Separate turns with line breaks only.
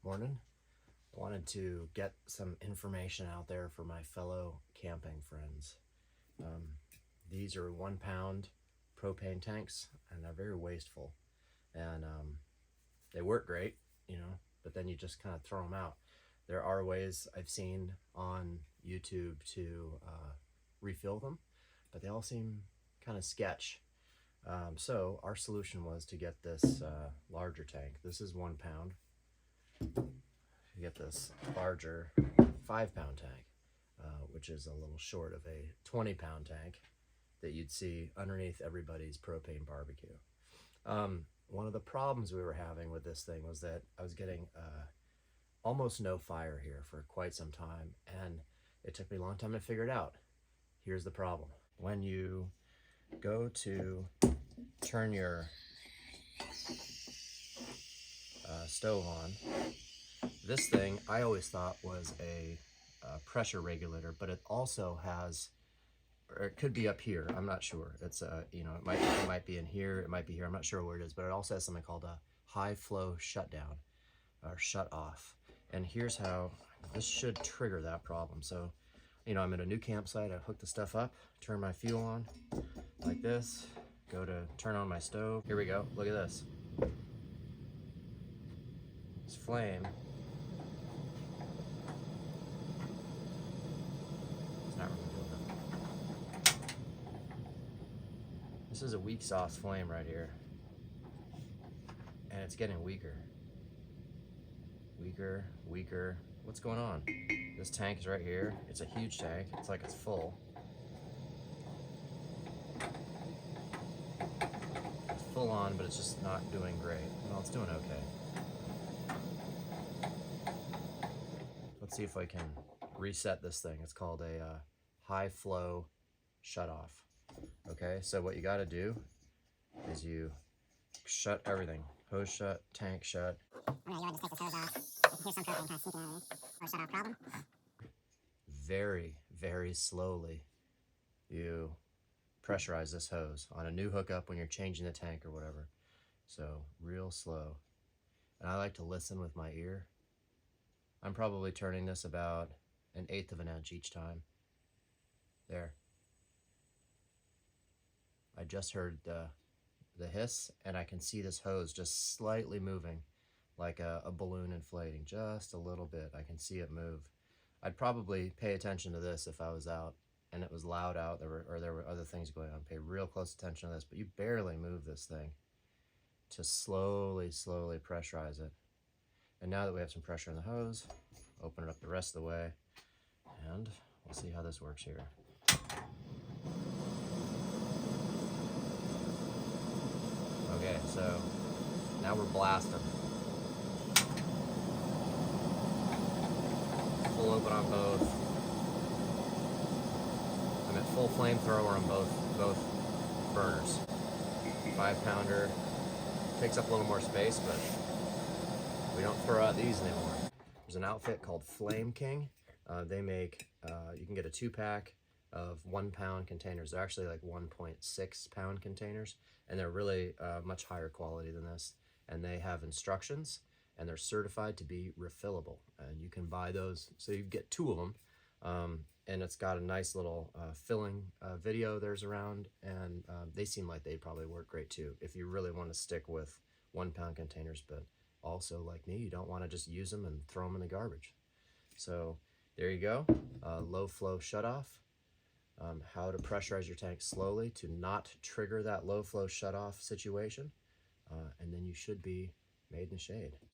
Morning. I wanted to get some information out there for my fellow camping friends. These are 1 pound propane tanks, and they're very wasteful, and they work great, but then you just kind of throw them out. There are ways I've seen on YouTube to refill them, but they all seem kind of sketch. So our solution was to get this larger tank. This is 1 pound. You get this larger 5 pound tank, which is a little short of a 20 pound tank that you'd see underneath everybody's propane barbecue. One of the problems we were having with this thing was that I was getting almost no fire here for quite some time, and it took me a long time to figure it out. Here's the problem. When you go to turn your stove on, this thing I always thought was a pressure regulator, but it also has, or it could be up here, I'm not sure. It's it might be in here, it might be here, I'm not sure where it is, but it also has something called a high flow shutdown or shut off. And here's how this should trigger that problem. So, I'm at a new campsite, I hook the stuff up, turn my fuel on like this, go to turn on my stove. Here we go, look at this. This flame is not really doing it. This is a weak sauce flame right here, and it's getting weaker. Weaker. What's going on? This tank is right here. It's a huge tank. It's like it's full. It's full on, but it's just not doing great. Well, it's doing okay. Let's see if I can reset this thing. It's called a high flow shut off. Okay, so what you got to do is you shut everything. Hose shut, tank shut.
You want to just take this hose off. Here's some propane kind of sneaking out of there. Shut off problem.
Very, very slowly you pressurize this hose on a new hookup when you're changing the tank or whatever. So real slow. And I like to listen with my ear. I'm probably turning this about 1/8 of an inch each time. There. I just heard the hiss, and I can see this hose just slightly moving, like a balloon inflating, just a little bit. I can see it move. I'd probably pay attention to this if I was out and it was loud out, there were other things going on. Pay real close attention to this, but you barely move this thing to slowly pressurize it. And now that we have some pressure in the hose, open it up the rest of the way, and we'll see how this works here. Okay, so now we're blasting. Full open on both. I'm at full flamethrower on both burners. 5 pounder takes up a little more space, but we don't throw out these anymore. There's an outfit called Flame King. They make, you can get a 2-pack of 1 pound containers. They're actually like 1.6 pound containers, and they're really much higher quality than this. And they have instructions, and they're certified to be refillable. And you can buy those, so you get 2 of them. And it's got a nice little filling video there's around, and they seem like they'd probably work great too if you really want to stick with 1 pound containers, but also, like me, you don't want to just use them and throw them in the garbage. So there you go, low flow shutoff. How to pressurize your tank slowly to not trigger that low flow shutoff situation, and then you should be made in the shade.